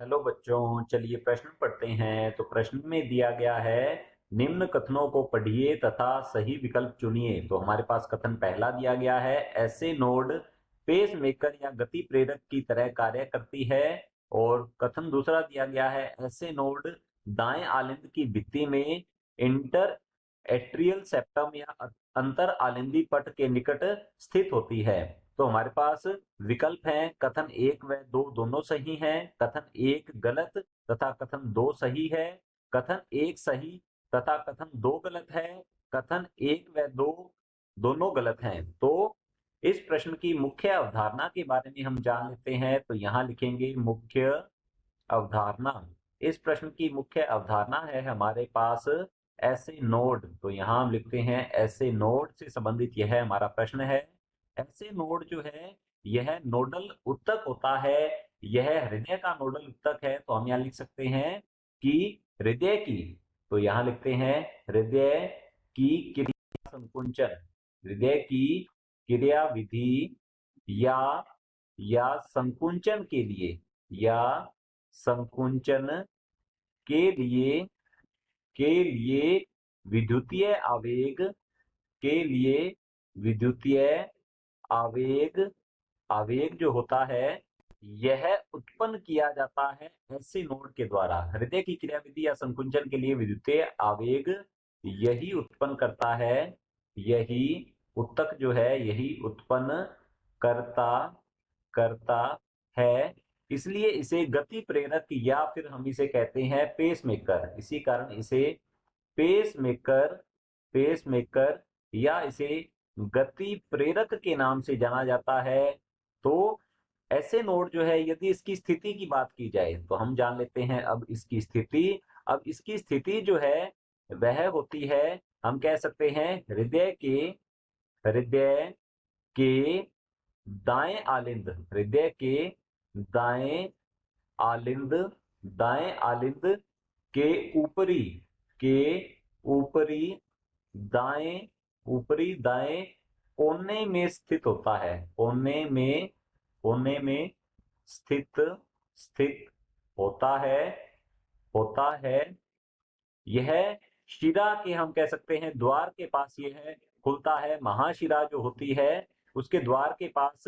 Hello बच्चों, चलिए प्रश्न पढ़ते हैं। तो प्रश्न में दिया गया है, निम्न कथनों को पढ़िए तथा सही विकल्प चुनिए। तो हमारे पास कथन पहला दिया गया है, ऐसे नोड पेस मेकर या गति प्रेरक की तरह कार्य करती है। और कथन दूसरा दिया गया है, ऐसे नोड दाएं आलिंद की भित्ति में इंटर एट्रियल सेप्टम या अंतर आलिंदी पट के निकट स्थित होती है। तो हमारे पास विकल्प हैं, कथन एक व दो दोनों सही हैं, कथन एक गलत तथा कथन दो सही है, कथन एक सही तथा कथन दो गलत है, कथन एक व दो दोनों गलत हैं। तो इस प्रश्न की मुख्य अवधारणा के बारे में हम जान लेते हैं। तो यहाँ लिखेंगे मुख्य अवधारणा। इस प्रश्न की मुख्य अवधारणा है हमारे पास ऐसे नोड। तो यहाँ हम लिखते हैं ऐसे नोड से संबंधित यह हमारा प्रश्न है। ऐसे नोड जो है यह नोडल उत्तक होता है। यह हृदय का नोडल उत्तक है। तो हम यहाँ लिख सकते हैं कि हृदय की, तो यहाँ लिखते हैं हृदय की क्रिया संकुंचन, हृदय की क्रिया विधि या संकुंचन के लिए, या संकुंचन के लिए विद्युतीय आवेग, के लिए विद्युतीय आवेग जो होता है यह उत्पन्न किया जाता है ऐसे नोड के द्वारा। हृदय की क्रियाविधि या संकुंचन के लिए विद्युतीय आवेग यही उत्पन्न करता है, यही उत्तक जो है यही उत्पन्न करता करता है। इसलिए इसे गति प्रेरक या फिर हम इसे कहते हैं पेसमेकर। इसी कारण इसे पेसमेकर पेसमेकर या इसे गति प्रेरक के नाम से जाना जाता है। तो ऐसे नोड जो है, यदि इसकी स्थिति की बात की जाए तो हम जान लेते हैं अब इसकी स्थिति। अब इसकी स्थिति जो है वह होती है, हम कह सकते हैं हृदय के दाएं आलिंद, हृदय के दाएं आलिंद दाएं आलिंद के ऊपरी के ऊपरी ऊपरी दाएं कोने में स्थित होता है। कोने में स्थित स्थित होता है। यह शिरा के, हम कह सकते हैं द्वार के पास यह खुलता है। महाशिरा जो होती है उसके द्वार के पास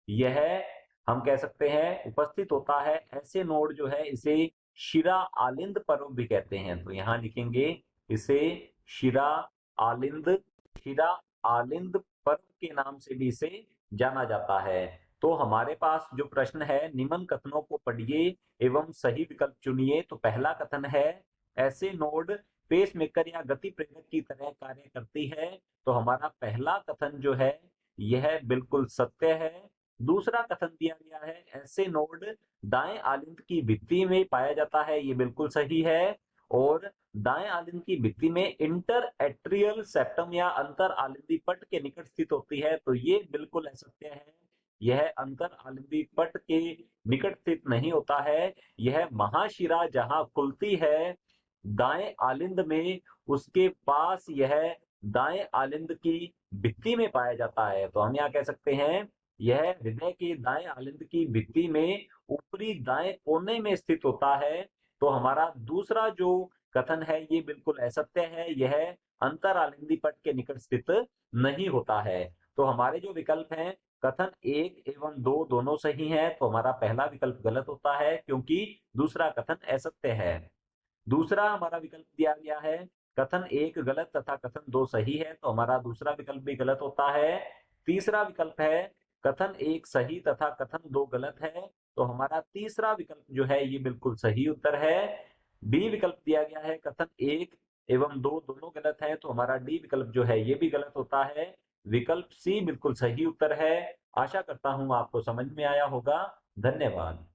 यह, हम कह सकते हैं, उपस्थित होता है। ऐसे नोड जो है इसे शिरा आलिंद पर्व भी कहते हैं। तो यहाँ लिखेंगे इसे शिरा आलिंद शिरा आलिंद पर्व के नाम से भी इसे जाना जाता है। तो हमारे पास जो प्रश्न है, निम्न कथनों को पढ़िए एवं सही विकल्प चुनिए। तो पहला कथन है, ऐसे नोड पेसमेकर या गति प्रेरक की तरह कार्य करती है। तो हमारा पहला कथन जो है यह बिल्कुल सत्य है। दूसरा कथन दिया गया है, ऐसे नोड दाएं आलिंद की भित्ति में पाया जाता है। ये बिल्कुल सही है। और दाएं आलिंद की भित्ति में इंटर एट्रियल सेप्टम या अंतर आलिंदी पट के निकट स्थित होती है। तो ये बिल्कुल असत्य है। यह अंतर आलिंदी पट के निकट स्थित नहीं होता है। यह महाशिरा जहां खुलती है दाएं आलिंद में, उसके पास यह दाएं आलिंद की भित्ति में पाया जाता है। तो हम यहाँ कह सकते हैं यह हृदय के दाएं आलिंद की भित्ति में ऊपरी दाएं कोने में स्थित होता है। तो हमारा दूसरा जो कथन है ये बिल्कुल असत्य है। यह अंतर आलिंदी पट के निकट स्थित नहीं होता है। तो हमारे जो विकल्प हैं, कथन एक एवं दो दोनों सही हैं। तो हमारा पहला विकल्प गलत होता है क्योंकि दूसरा कथन असत्य है। दूसरा हमारा विकल्प दिया गया है, कथन एक गलत तथा कथन दो सही है। तो हमारा दूसरा विकल्प भी गलत होता है। तीसरा विकल्प है, कथन एक सही तथा कथन दो गलत है। तो हमारा तीसरा विकल्प जो है ये बिल्कुल सही उत्तर है। डी विकल्प दिया गया है, कथन एक एवं दो दोनों गलत है। तो हमारा डी विकल्प जो है ये भी गलत होता है। विकल्प सी बिल्कुल सही उत्तर है। आशा करता हूं आपको समझ में आया होगा। धन्यवाद।